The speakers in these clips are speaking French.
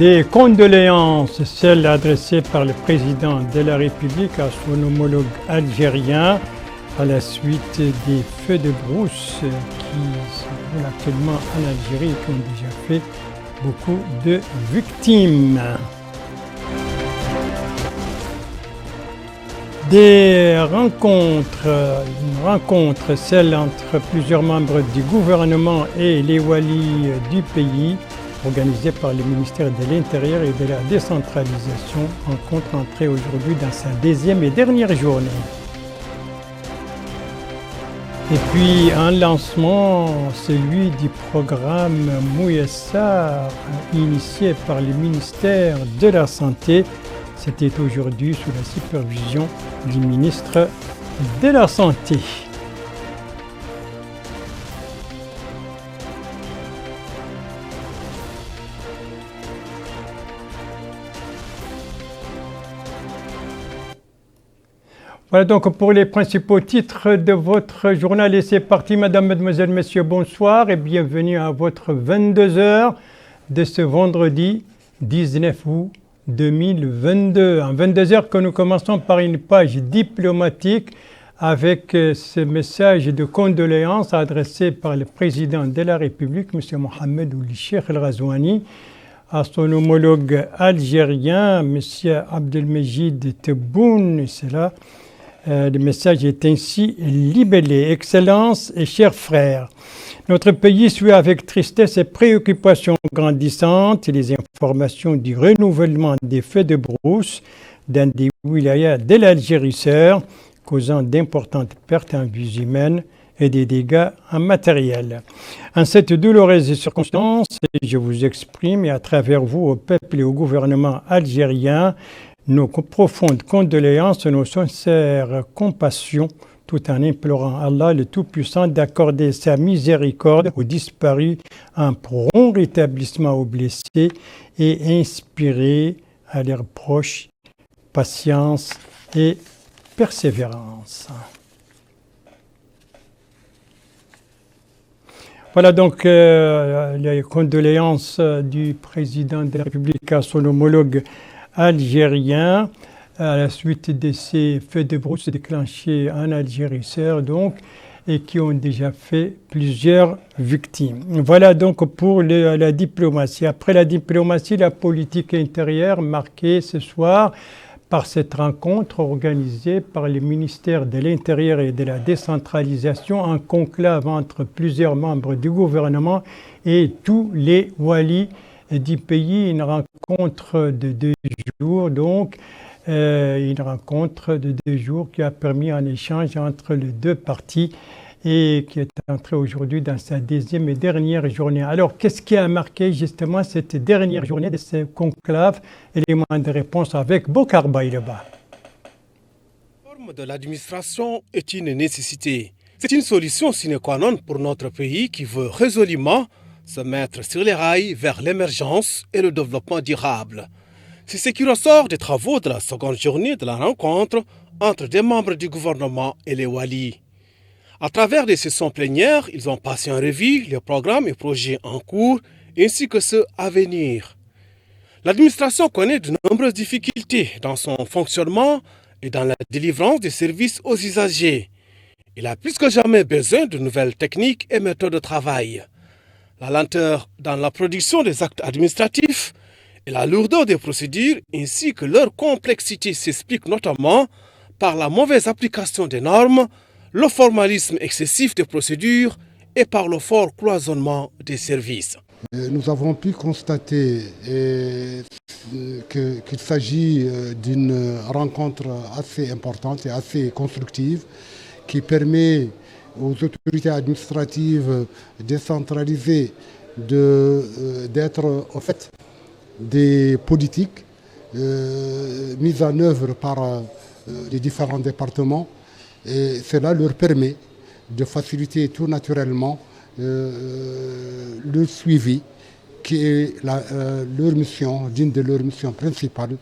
Des condoléances, celles adressées par le président de la République à son homologue algérien à la suite des feux de brousse qui se déroulent actuellement en Algérie et qui ont déjà fait beaucoup de victimes. Une rencontre, celle entre plusieurs membres du gouvernement et les walis du pays, organisée par le ministère de l'Intérieur et de la décentralisation, rencontre entrée aujourd'hui dans sa deuxième et dernière journée. Et puis un lancement, celui du programme Mouyassar, initié par le ministère de la Santé. C'était aujourd'hui sous la supervision du ministre de la Santé. Voilà donc pour les principaux titres de votre journal. Et c'est parti, mesdames, mesdemoiselles, messieurs, bonsoir et bienvenue à votre 22h de ce vendredi 19 août 2022. En 22h que nous commençons par une page diplomatique avec ce message de condoléances adressé par le président de la République, M. Mohamed Ould Cheikh El Ghazouani, à son homologue algérien, M. Abdelmejid Tebboune. C'est là. Le message est ainsi libellé. Excellences et chers frères, notre pays suit avec tristesse et préoccupations grandissantes les informations du renouvellement des feux de brousse dans des wilayas de l'Algérie sœur, causant d'importantes pertes en vies humaines et des dégâts en matériel. En cette douloureuse circonstance, je vous exprime et à travers vous au peuple et au gouvernement algérien nos profondes condoléances, nos sincères compassions, tout en implorant Allah le Tout-Puissant d'accorder sa miséricorde aux disparus, un prompt rétablissement aux blessés et inspirer à leurs proches patience et persévérance. Voilà donc les condoléances du président de la République à son homologue algérien à la suite de ces feux de brousse déclenchés en Algérie sœur donc et qui ont déjà fait plusieurs victimes. Voilà donc pour la diplomatie. Après la diplomatie, la politique intérieure marquée ce soir par cette rencontre organisée par le ministère de l'Intérieur et de la décentralisation en conclave entre plusieurs membres du gouvernement et tous les walis du pays. Une rencontre de 2 jours donc. Une rencontre de 2 jours qui a permis un échange entre les deux parties et qui est entrée aujourd'hui dans sa deuxième et dernière journée. Alors, qu'est-ce qui a marqué justement cette dernière journée de ce conclave? Élément de réponse avec Bokar Bayreba. La réforme de l'administration est une nécessité. C'est une solution sine qua non pour notre pays qui veut résolument se mettre sur les rails vers l'émergence et le développement durable. C'est ce qui ressort des travaux de la seconde journée de la rencontre entre des membres du gouvernement et les walis. À travers des sessions plénières, ils ont passé en revue les programmes et projets en cours ainsi que ceux à venir. L'administration connaît de nombreuses difficultés dans son fonctionnement et dans la délivrance des services aux usagers. Il a plus que jamais besoin de nouvelles techniques et méthodes de travail. La lenteur dans la production des actes administratifs et la lourdeur des procédures ainsi que leur complexité s'expliquent notamment par la mauvaise application des normes, le formalisme excessif des procédures et par le fort cloisonnement des services. Nous avons pu constater qu'il s'agit d'une rencontre assez importante et assez constructive qui permet aux autorités administratives décentralisées d'être au fait des politiques mises en œuvre par les différents départements et cela leur permet de faciliter tout naturellement le suivi qui est leur mission, d'une de leurs missions principales,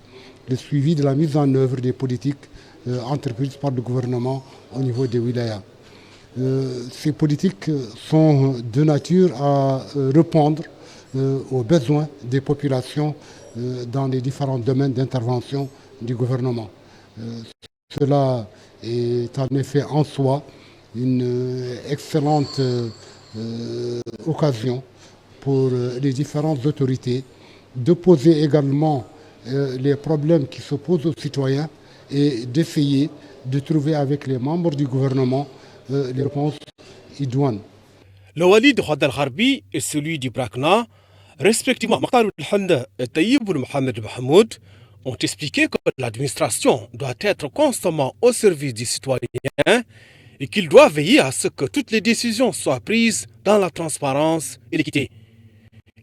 le suivi de la mise en œuvre des politiques entreprises par le gouvernement au niveau des wilayas. Ces politiques sont de nature à répondre aux besoins des populations dans les différents domaines d'intervention du gouvernement. Cela est en effet en soi une excellente occasion pour les différentes autorités de poser également les problèmes qui se posent aux citoyens et d'essayer de trouver avec les membres du gouvernement les réponses idoines. Le wali de Khad al-Gharbi et celui du Brakna, respectivement Mokhtar al-Handa et Tayyib Mohamed Mahmoud, ont expliqué que l'administration doit être constamment au service des citoyens et qu'il doit veiller à ce que toutes les décisions soient prises dans la transparence et l'équité.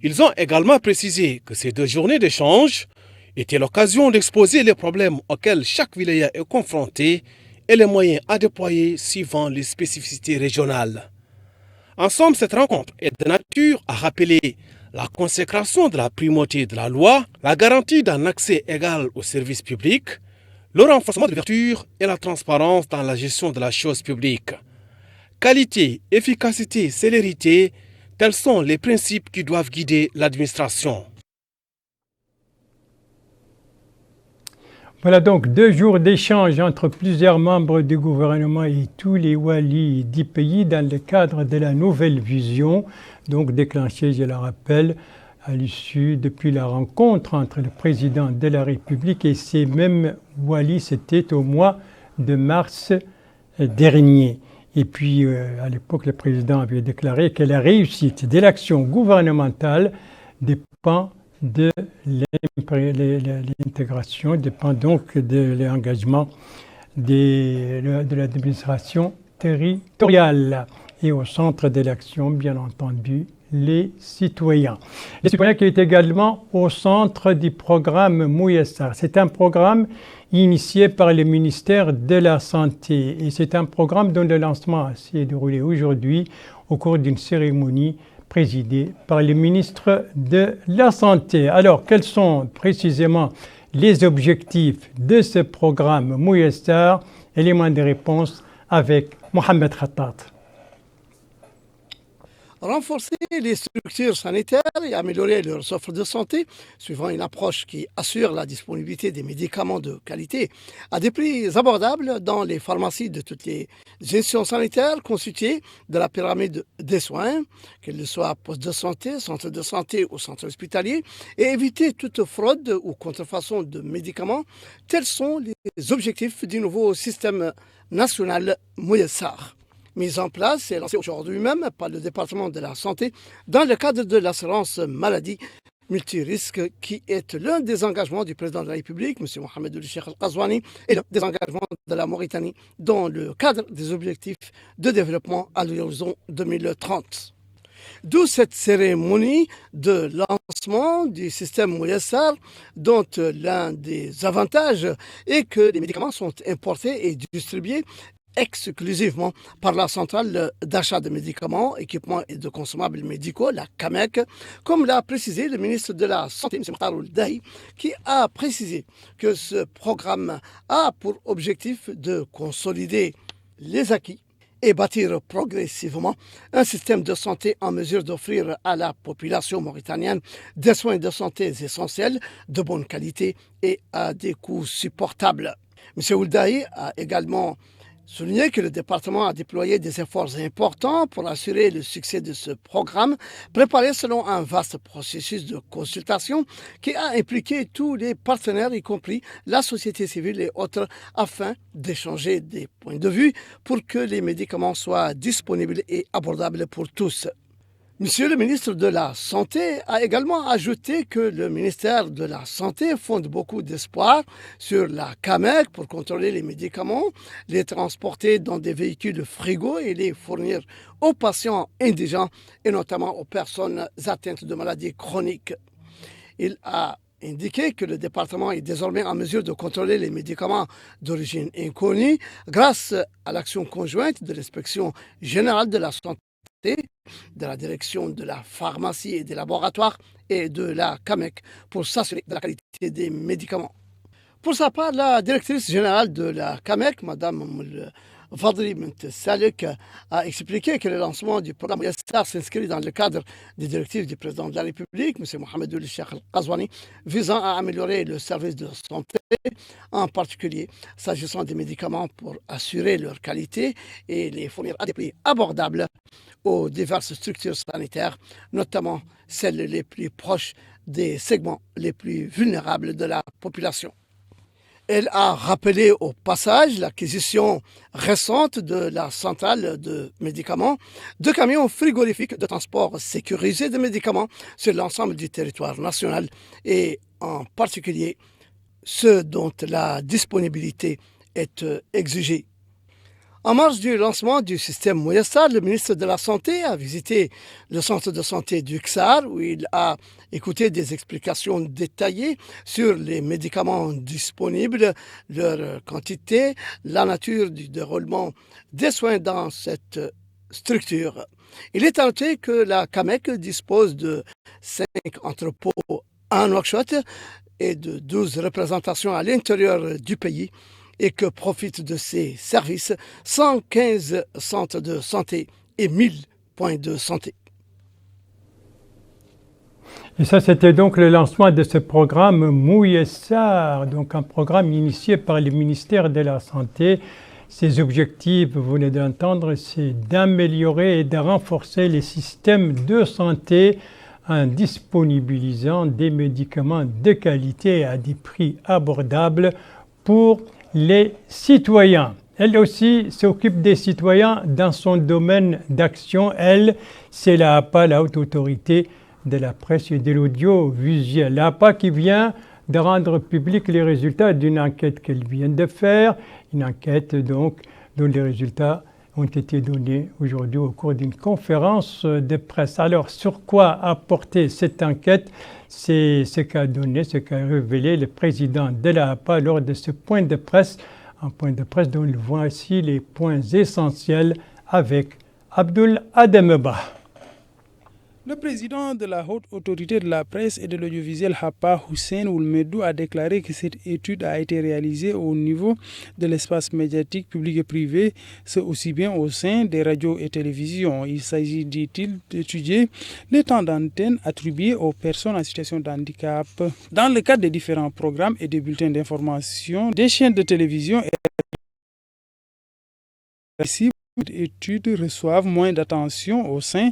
Ils ont également précisé que ces 2 journées d'échange étaient l'occasion d'exposer les problèmes auxquels chaque wilaya est confronté et les moyens à déployer suivant les spécificités régionales. En somme, cette rencontre est de nature à rappeler la consécration de la primauté de la loi, la garantie d'un accès égal aux services publics, le renforcement de l'ouverture et la transparence dans la gestion de la chose publique. Qualité, efficacité, célérité, tels sont les principes qui doivent guider l'administration. Voilà donc 2 jours d'échange entre plusieurs membres du gouvernement et tous les walis du pays dans le cadre de la nouvelle vision, donc déclenchée, je le rappelle, à l'issue depuis la rencontre entre le président de la République et ces mêmes walis, c'était au mois de mars dernier. Et puis, à l'époque, le président avait déclaré que la réussite de l'action gouvernementale dépend de l'intégration, dépend donc de l'engagement de l'administration territoriale et au centre de l'action, bien entendu, les citoyens. Les citoyens qui est également au centre du programme Mouyassar. C'est un programme initié par le ministère de la Santé et c'est un programme dont le lancement s'est déroulé aujourd'hui au cours d'une cérémonie présidée par le ministre de la Santé. Alors, quels sont précisément les objectifs de ce programme Mouyassar? Élément de réponse avec Mohamed Khattat. Renforcer les structures sanitaires et améliorer leurs offres de santé, suivant une approche qui assure la disponibilité des médicaments de qualité à des prix abordables dans les pharmacies de toutes les institutions sanitaires constituées de la pyramide des soins, qu'elles soient postes de santé, centres de santé ou centres hospitaliers, et éviter toute fraude ou contrefaçon de médicaments. Tels sont les objectifs du nouveau système national Mouyassar. Mise en place et lancée aujourd'hui même par le département de la santé dans le cadre de l'assurance maladie multirisque qui est l'un des engagements du président de la République, M. Mohamed Ould Cheikh Al-Qazouani, et l'un des engagements de la Mauritanie dans le cadre des objectifs de développement à l'horizon 2030. D'où cette cérémonie de lancement du système Mouyassar, dont l'un des avantages est que les médicaments sont importés et distribués exclusivement par la centrale d'achat de médicaments, équipements et de consommables médicaux, la CAMEC, comme l'a précisé le ministre de la Santé, M. Mokhtar al-Dahi, qui a précisé que ce programme a pour objectif de consolider les acquis et bâtir progressivement un système de santé en mesure d'offrir à la population mauritanienne des soins de santé essentiels, de bonne qualité et à des coûts supportables. M. Ould Dahi a également souligner que le département a déployé des efforts importants pour assurer le succès de ce programme, préparé selon un vaste processus de consultation qui a impliqué tous les partenaires, y compris la société civile et autres, afin d'échanger des points de vue pour que les médicaments soient disponibles et abordables pour tous. Monsieur le ministre de la Santé a également ajouté que le ministère de la Santé fonde beaucoup d'espoir sur la CAMEC pour contrôler les médicaments, les transporter dans des véhicules frigo et les fournir aux patients indigents et notamment aux personnes atteintes de maladies chroniques. Il a indiqué que le département est désormais en mesure de contrôler les médicaments d'origine inconnue grâce à l'action conjointe de l'Inspection générale de la santé, de la direction de la pharmacie et des laboratoires et de la CAMEC pour s'assurer de la qualité des médicaments. Pour sa part, la directrice générale de la CAMEC, Mme Fadri Salek a expliqué que le lancement du programme Yassar s'inscrit dans le cadre des directives du président de la République, M. Mohamed Ould Cheikh Al-Qazouani, visant à améliorer le service de santé, en particulier s'agissant des médicaments pour assurer leur qualité et les fournir à des prix abordables aux diverses structures sanitaires, notamment celles les plus proches des segments les plus vulnérables de la population. Elle a rappelé au passage l'acquisition récente de la centrale de médicaments, de camions frigorifiques de transport sécurisé de médicaments sur l'ensemble du territoire national et en particulier ceux dont la disponibilité est exigée. En marge du lancement du système Moyassar, le ministre de la Santé a visité le centre de santé du XAR où il a écouté des explications détaillées sur les médicaments disponibles, leur quantité, la nature du déroulement des soins dans cette structure. Il est à noter que la CAMEC dispose de 5 entrepôts à Nouakchott et de 12 représentations à l'intérieur du pays, et que profitent de ces services 115 centres de santé et 1000 points de santé. Et ça, c'était donc le lancement de ce programme Moyassar, donc un programme initié par le ministère de la Santé. Ses objectifs, vous venez d'entendre, c'est d'améliorer et de renforcer les systèmes de santé en disponibilisant des médicaments de qualité à des prix abordables pour les citoyens. Elle aussi s'occupe des citoyens dans son domaine d'action. Elle, c'est l'APA, la Haute Autorité de la Presse et de l'Audiovisuel. L'APA qui vient de rendre public les résultats d'une enquête qu'elle vient de faire. Une enquête donc dont les résultats ont été donnés aujourd'hui au cours d'une conférence de presse. Alors, sur quoi a porté cette enquête? C'est ce qu'a donné, ce qu'a révélé le président de l'APA lors de ce point de presse, un point de presse dont il voit ici les points essentiels avec Abdoul Ademeba. Le président de la Haute Autorité de la Presse et de l'Audiovisuel Hapa, Hussein Oulmedou, a déclaré que cette étude a été réalisée au niveau de l'espace médiatique public et privé, c'est aussi bien au sein des radios et télévisions. Il s'agit, dit-il, d'étudier les temps d'antenne attribués aux personnes en situation de handicap dans le cadre des différents programmes et des bulletins d'information des chaînes de télévision et études reçoivent moins d'attention au sein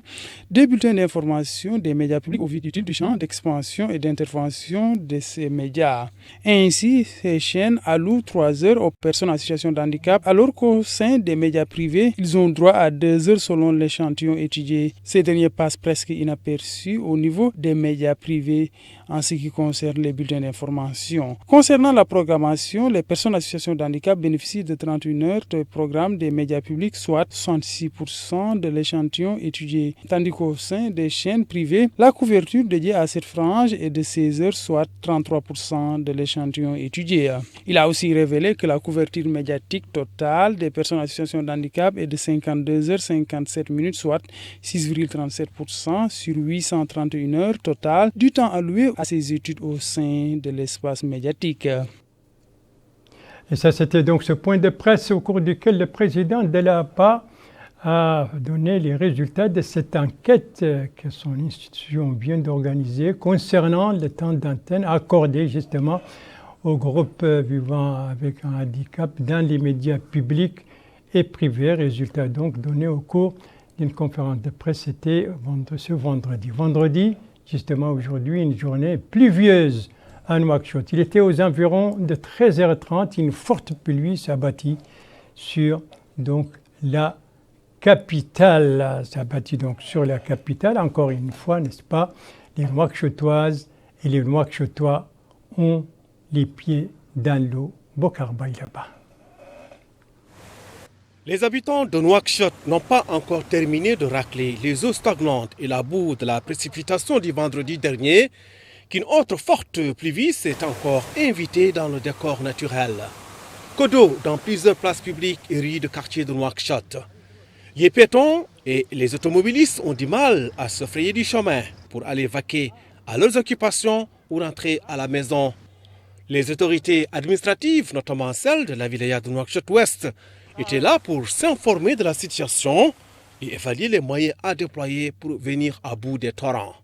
des bulletins d'information des médias publics au vu du champ d'expansion et d'intervention de ces médias. Ainsi, ces chaînes allouent 3 heures aux personnes en situation de handicap, alors qu'au sein des médias privés, ils ont droit à 2 heures selon l'échantillon étudié. Ces derniers passent presque inaperçus au niveau des médias privés en ce qui concerne les bulletins d'information. Concernant la programmation, les personnes en situation de handicap bénéficient de 31 heures de programme des médias publics, soit 66% de l'échantillon étudié, tandis qu'au sein des chaînes privées, la couverture dédiée à cette frange est de 16 heures, soit 33% de l'échantillon étudié. Il a aussi révélé que la couverture médiatique totale des personnes en situation de handicap est de 52 heures 57 minutes, soit 6,37% sur 831 heures totales du temps alloué à ces études au sein de l'espace médiatique. Et ça, c'était donc ce point de presse au cours duquel le président de l'APA a donné les résultats de cette enquête que son institution vient d'organiser concernant le temps d'antenne accordé justement aux groupes vivant avec un handicap dans les médias publics et privés. Résultats donc donnés au cours d'une conférence de presse, c'était ce vendredi. Vendredi, justement aujourd'hui, une journée pluvieuse à Nouakchott. Il était aux environs de 13h30. Une forte pluie s'abattit sur donc la capitale. S'abattit donc sur la capitale. Encore une fois, n'est-ce pas? Les Nouakchottoises et les Nouakchottois ont les pieds dans l'eau. Bokarbaï là-bas. Les habitants de Nouakchott n'ont pas encore terminé de racler les eaux stagnantes et la boue de la précipitation du vendredi dernier, qu'une autre forte pluie s'est encore invitée dans le décor naturel. Que d'eau dans plusieurs places publiques et rues de quartier de Nouakchott. Les piétons et les automobilistes ont du mal à se frayer du chemin pour aller vaquer à leurs occupations ou rentrer à la maison. Les autorités administratives, notamment celles de la wilaya de Nouakchott-Ouest, était là pour s'informer de la situation et évaluer les moyens à déployer pour venir à bout des torrents.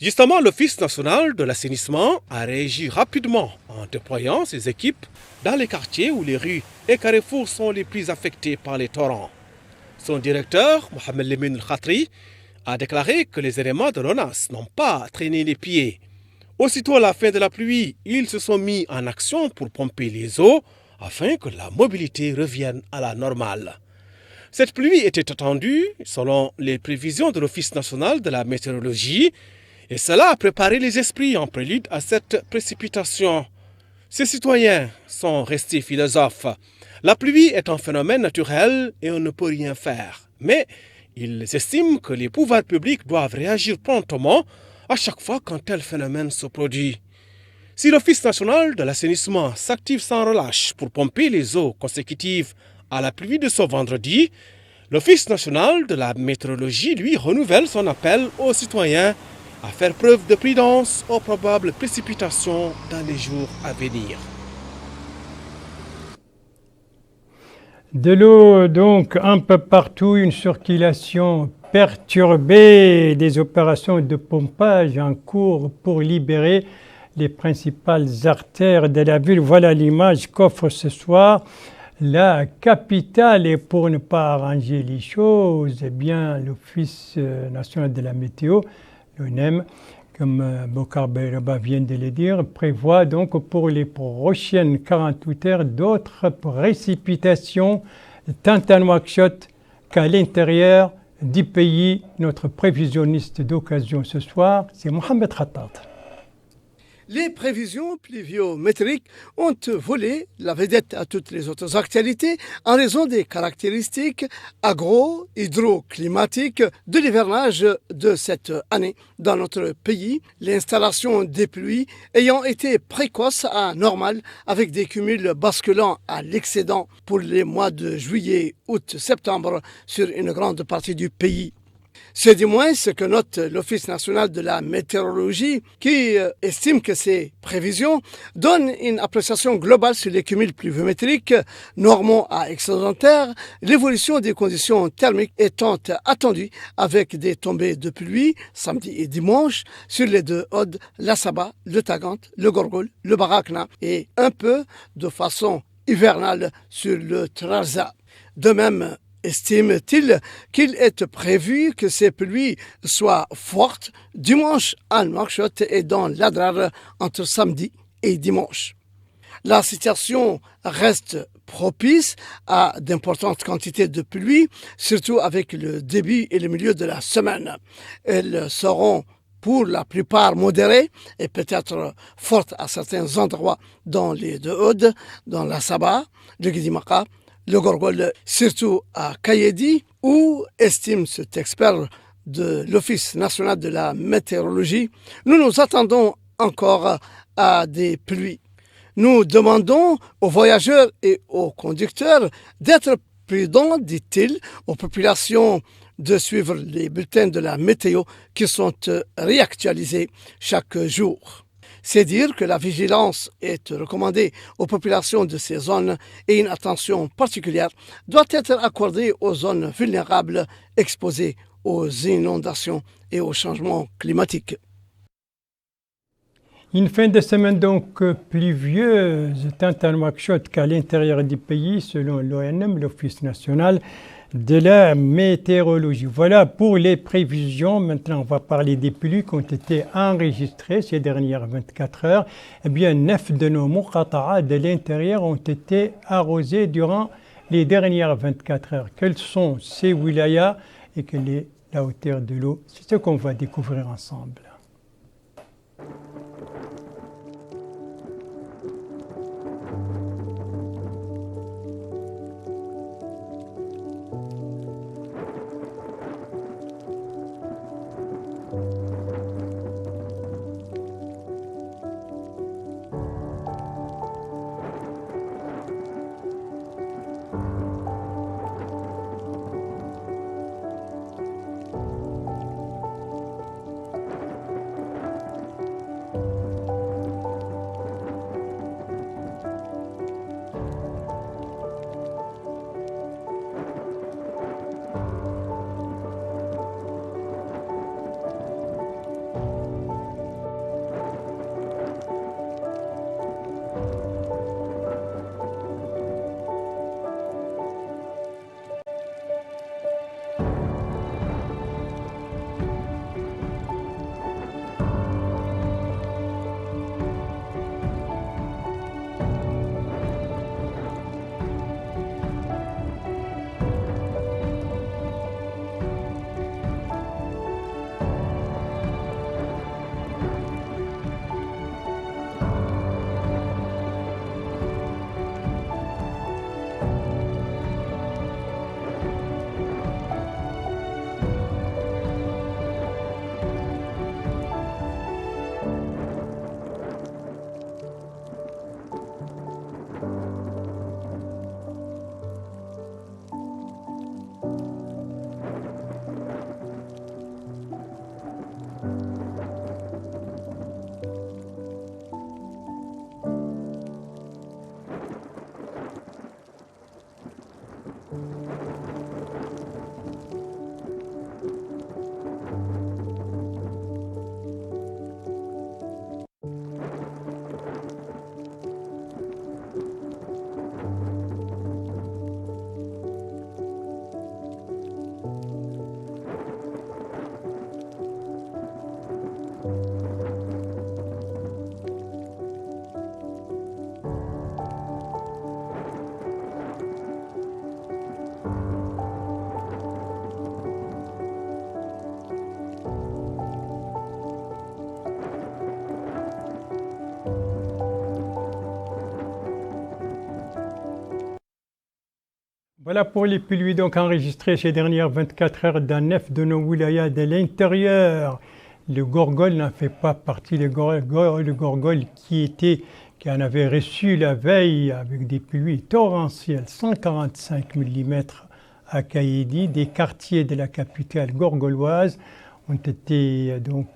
Justement, l'Office national de l'assainissement a réagi rapidement en déployant ses équipes dans les quartiers où les rues et carrefours sont les plus affectés par les torrents. Son directeur, Mohamed Lemine El-Khatri, a déclaré que les éléments de l'ONAS n'ont pas traîné les pieds. Aussitôt à la fin de la pluie, ils se sont mis en action pour pomper les eaux afin que la mobilité revienne à la normale. Cette pluie était attendue selon les prévisions de l'Office national de la météorologie et cela a préparé les esprits en prélude à cette précipitation. Ces citoyens sont restés philosophes. La pluie est un phénomène naturel et on ne peut rien faire. Mais ils estiment que les pouvoirs publics doivent réagir promptement à chaque fois qu'un tel phénomène se produit. Si l'Office national de l'assainissement s'active sans relâche pour pomper les eaux consécutives à la pluie de ce vendredi, l'Office national de la météorologie, lui, renouvelle son appel aux citoyens à faire preuve de prudence aux probables précipitations dans les jours à venir. De l'eau, donc, un peu partout, une circulation perturbée, des opérations de pompage en cours pour libérer les principales artères de la ville. Voilà l'image qu'offre ce soir la capitale. Et pour ne pas arranger les choses, eh bien, l'Office national de la météo, l'ONEM, comme Bokar Bayraba vient de le dire, prévoit donc pour les prochaines 48 heures d'autres précipitations tant à Nouakchott qu'à l'intérieur du pays. Notre prévisionniste d'occasion ce soir, c'est Mohamed Khattab. Les prévisions pluviométriques ont volé la vedette à toutes les autres actualités en raison des caractéristiques agro-hydroclimatiques de l'hivernage de cette année. Dans notre pays, l'installation des pluies ayant été précoce à normale avec des cumuls basculant à l'excédent pour les mois de juillet, août, septembre sur une grande partie du pays. C'est du moins ce que note l'Office national de la météorologie qui estime que ces prévisions donnent une appréciation globale sur les cumuls pluviométriques normaux à excédentaires, l'évolution des conditions thermiques étant attendue avec des tombées de pluie samedi et dimanche sur les deux Audes, la Saba, le Tagant, le Gorgol, le Barakna et un peu de façon hivernale sur le Trarza. De même, estime-t-il qu'il est prévu que ces pluies soient fortes dimanche à Nouakchott et dans l'Adrar entre samedi et dimanche. La situation reste propice à d'importantes quantités de pluie, surtout avec le début et le milieu de la semaine. Elles seront pour la plupart modérées et peut-être fortes à certains endroits dans les deux Audes, dans la Saba, le Guidimaka, le Gorgol, surtout à Kayedi, où, estime cet expert de l'Office national de la météorologie, nous nous attendons encore à des pluies. Nous demandons aux voyageurs et aux conducteurs d'être prudents, dit-il, aux populations de suivre les bulletins de la météo qui sont réactualisés chaque jour. C'est dire que la vigilance est recommandée aux populations de ces zones et une attention particulière doit être accordée aux zones vulnérables exposées aux inondations et aux changements climatiques. Une fin de semaine donc pluvieuse tant à Nouakchott qu'à l'intérieur du pays selon l'ONM, l'Office national de la météorologie. Voilà pour les prévisions. Maintenant, on va parler des pluies qui ont été enregistrées ces dernières 24 heures. Eh bien, 9 de nos muqata'a de l'intérieur ont été arrosés durant les dernières 24 heures. Quels sont ces wilayas et quelle est la hauteur de l'eau? C'est ce qu'on va découvrir ensemble. Voilà pour les pluies donc enregistrées ces dernières 24 heures dans 9 de nos wilayas de l'intérieur. Le Gorgol n'en fait pas partie. Le Gorgol qui en avait reçu la veille avec des pluies torrentielles, 145 mm à Kaïdi. Des quartiers de la capitale gorgoloise ont été donc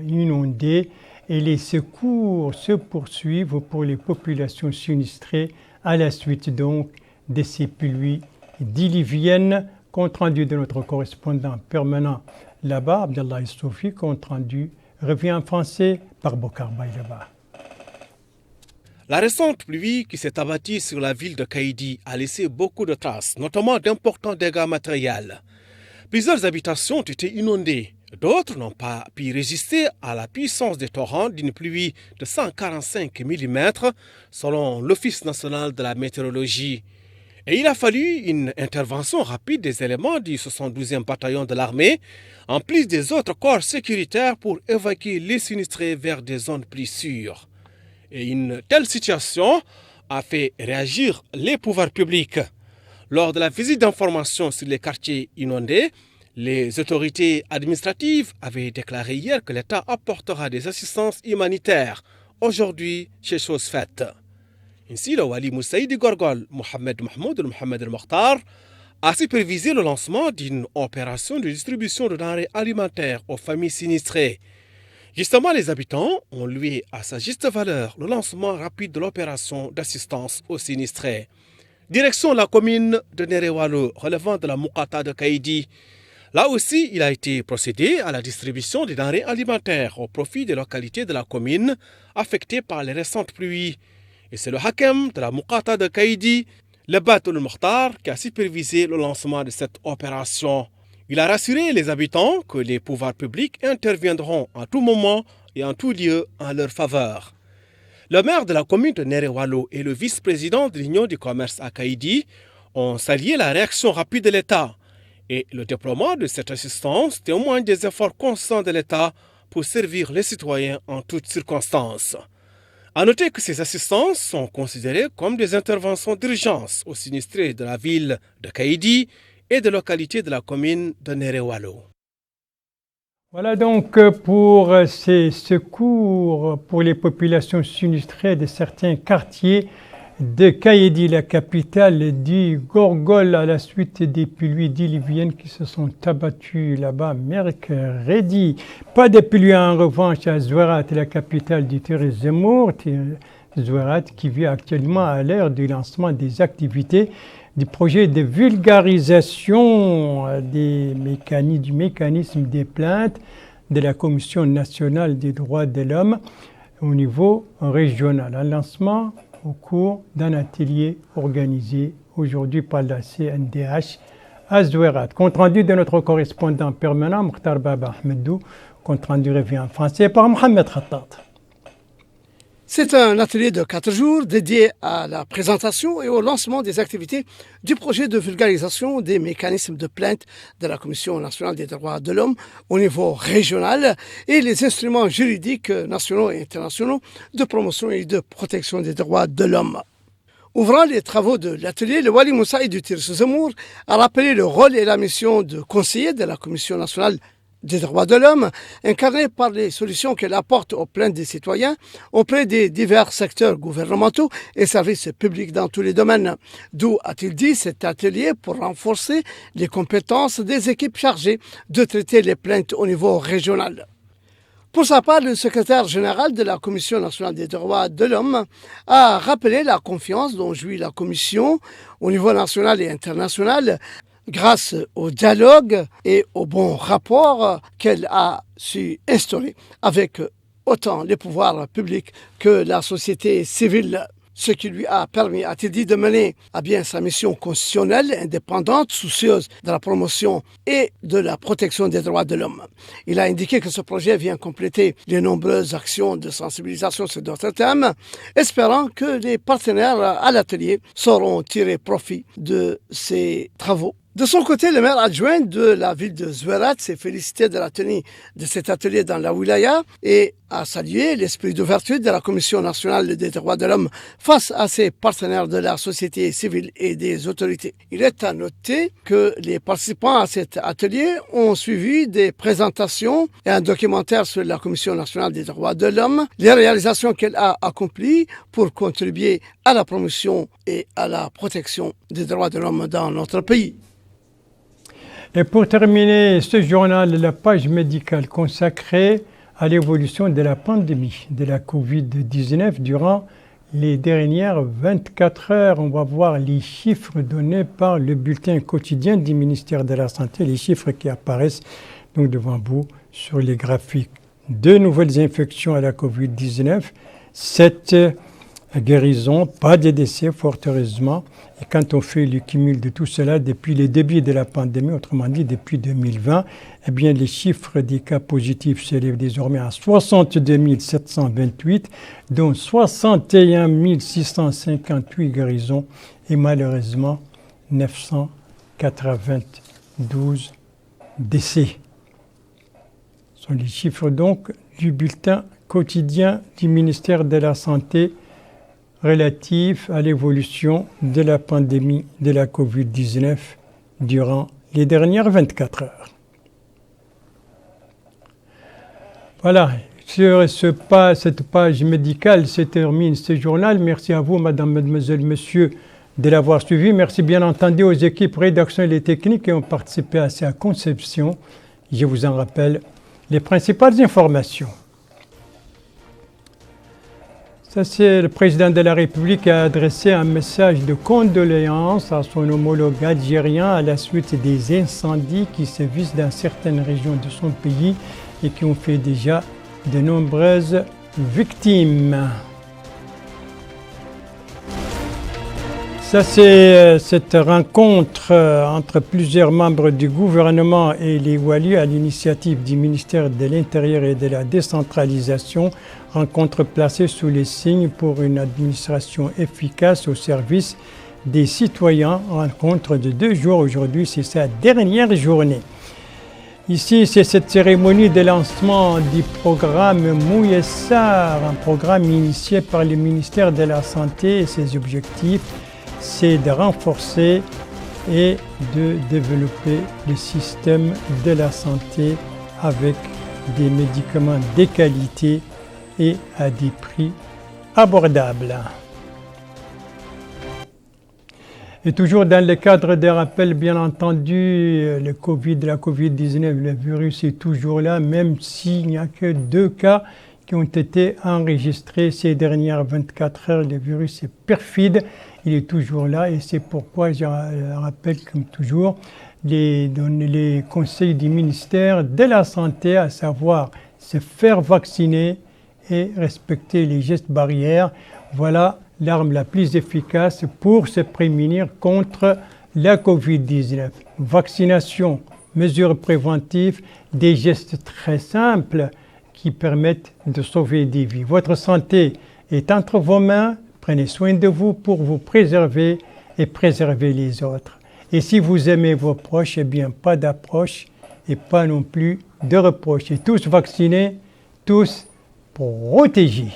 inondés et les secours se poursuivent pour les populations sinistrées à la suite donc de ces pluies diluviennes. Compte rendu de notre correspondant permanent là-bas, Abdallah Soufi, compte rendu revient en français par Bokar Baïlaba. La récente pluie qui s'est abattue sur la ville de Kaïdi a laissé beaucoup de traces, notamment d'importants dégâts matériels. Plusieurs habitations ont été inondées. D'autres n'ont pas pu résister à la puissance des torrents d'une pluie de 145 mm, selon l'Office national de la météorologie. Et il a fallu une intervention rapide des éléments du 72e bataillon de l'armée, en plus des autres corps sécuritaires pour évacuer les sinistrés vers des zones plus sûres. Et une telle situation a fait réagir les pouvoirs publics. Lors de la visite d'information sur les quartiers inondés, les autorités administratives avaient déclaré hier que l'État apportera des assistances humanitaires. Aujourd'hui, c'est chose faite. Ainsi, le Wali Moussaïd Gorgol, Mohamed Mahmoud Mohamed El-Mokhtar, a supervisé le lancement d'une opération de distribution de denrées alimentaires aux familles sinistrées. Justement, les habitants ont loué à sa juste valeur le lancement rapide de l'opération d'assistance aux sinistrés. Direction la commune de Nerewalo, relevant de la Moukata de Kaïdi. Là aussi, il a été procédé à la distribution des denrées alimentaires au profit des localités de la commune affectées par les récentes pluies. Et c'est le Hakem de la Moukata de Kaïdi, le Batoul Mokhtar, qui a supervisé le lancement de cette opération. Il a rassuré les habitants que les pouvoirs publics interviendront à tout moment et en tout lieu en leur faveur. Le maire de la commune de Nerewalo et le vice-président de l'Union du commerce à Kaïdi ont salué la réaction rapide de l'État. Et le déploiement de cette assistance témoigne des efforts constants de l'État pour servir les citoyens en toutes circonstances. À noter que ces assistances sont considérées comme des interventions d'urgence aux sinistrés de la ville de Kaïdi et de localités de la commune de Nerewalo. Voilà donc pour ces secours pour les populations sinistrées de certains quartiers de Kaïdi, la capitale du Gorgol, à la suite des pluies diluviennes qui se sont abattues là-bas mercredi. Pas de pluie en revanche à Zouarat, la capitale du Tir Zemmour, Zouarat qui vit actuellement à l'ère du lancement des activités du projet de vulgarisation du mécanisme des plaintes de la Commission nationale des droits de l'homme au niveau régional. Un lancement au cours d'un atelier organisé aujourd'hui par la CNDH à Zouarat. Compte rendu de notre correspondant permanent, Mokhtar Baba Ahmedou, compte rendu revient en français par Mohamed Khattat. C'est un atelier de 4 jours dédié à la présentation et au lancement des activités du projet de vulgarisation des mécanismes de plainte de la Commission nationale des droits de l'homme au niveau régional et les instruments juridiques nationaux et internationaux de promotion et de protection des droits de l'homme. Ouvrant les travaux de l'atelier, le Wali Moussaïd du Tir Zemmour a rappelé le rôle et la mission de conseiller de la Commission nationale des droits de l'homme, incarné par les solutions qu'elle apporte aux plaintes des citoyens auprès des divers secteurs gouvernementaux et services publics dans tous les domaines. D'où a-t-il dit cet atelier pour renforcer les compétences des équipes chargées de traiter les plaintes au niveau régional. Pour sa part, le secrétaire général de la Commission nationale des droits de l'homme a rappelé la confiance dont jouit la Commission au niveau national et international grâce au dialogue et au bon rapport qu'elle a su instaurer avec autant les pouvoirs publics que la société civile, ce qui lui a permis, a-t-il dit, de mener à bien sa mission constitutionnelle, indépendante, soucieuse de la promotion et de la protection des droits de l'homme. Il a indiqué que ce projet vient compléter les nombreuses actions de sensibilisation sur d'autres thèmes, espérant que les partenaires à l'atelier sauront tirer profit de ces travaux De son côté, le maire adjoint de la ville de Zouérat s'est félicité de la tenue de cet atelier dans la wilaya et a salué l'esprit d'ouverture de la Commission nationale des droits de l'homme face à ses partenaires de la société civile et des autorités. Il est à noter que les participants à cet atelier ont suivi des présentations et un documentaire sur la Commission nationale des droits de l'homme, les réalisations qu'elle a accomplies pour contribuer à la promotion et à la protection des droits de l'homme dans notre pays. Et pour terminer ce journal, la page médicale consacrée à l'évolution de la pandémie de la Covid-19 durant les dernières 24 heures. On va voir les chiffres donnés par le bulletin quotidien du ministère de la Santé, les chiffres qui apparaissent donc devant vous sur les graphiques. 2 nouvelles infections à la Covid-19, 7 guérisons, pas de décès, fort heureusement. Et quand on fait le cumul de tout cela depuis le début de la pandémie, autrement dit depuis 2020, eh bien les chiffres des cas positifs s'élèvent désormais à 62 728, dont 61 658 guérisons et malheureusement 992 décès. Ce sont les chiffres donc du bulletin quotidien du ministère de la Santé relatif à l'évolution de la pandémie de la Covid-19 durant les dernières 24 heures. Voilà, sur cette page médicale se termine ce journal. Merci à vous, madame, mademoiselle, monsieur, de l'avoir suivi. Merci bien entendu aux équipes rédactionnelles et techniques qui ont participé à sa conception. Je vous en rappelle les principales informations. Ça, c'est le président de la République qui a adressé un message de condoléances à son homologue algérien à la suite des incendies qui sévissent dans certaines régions de son pays et qui ont fait déjà de nombreuses victimes. Ça, c'est cette rencontre entre plusieurs membres du gouvernement et les Walis à l'initiative du ministère de l'Intérieur et de la décentralisation. Rencontre placée sous les signes pour une administration efficace au service des citoyens. Rencontre de 2 jours aujourd'hui, c'est sa dernière journée. Ici, c'est cette cérémonie de lancement du programme Mouyessar, un programme initié par le ministère de la Santé et ses objectifs, c'est de renforcer et de développer le système de la santé avec des médicaments de qualité et à des prix abordables. Et toujours dans le cadre des rappels, bien entendu, la COVID-19, le virus est toujours là, même s'il n'y a que 2 cas qui ont été enregistrés ces dernières 24 heures. Le virus est perfide, il est toujours là et c'est pourquoi je rappelle comme toujours les conseils du ministère de la Santé, à savoir se faire vacciner et respecter les gestes barrières. Voilà l'arme la plus efficace pour se prémunir contre la COVID-19. Vaccination, mesures préventives, des gestes très simples qui permettent de sauver des vies. Votre santé est entre vos mains. Prenez soin de vous pour vous préserver et préserver les autres. Et si vous aimez vos proches, eh bien, pas d'approche et pas non plus de reproches. Et tous vaccinés, tous protégés.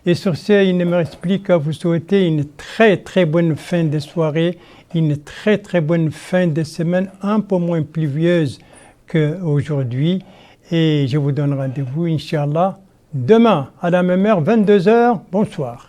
Et sur ce, il ne me reste plus qu'à vous souhaiter une très très bonne fin de soirée, une très très bonne fin de semaine, un peu moins pluvieuse qu'aujourd'hui. Et je vous donne rendez-vous, Inch'Allah, demain à la même heure, 22h. Bonsoir.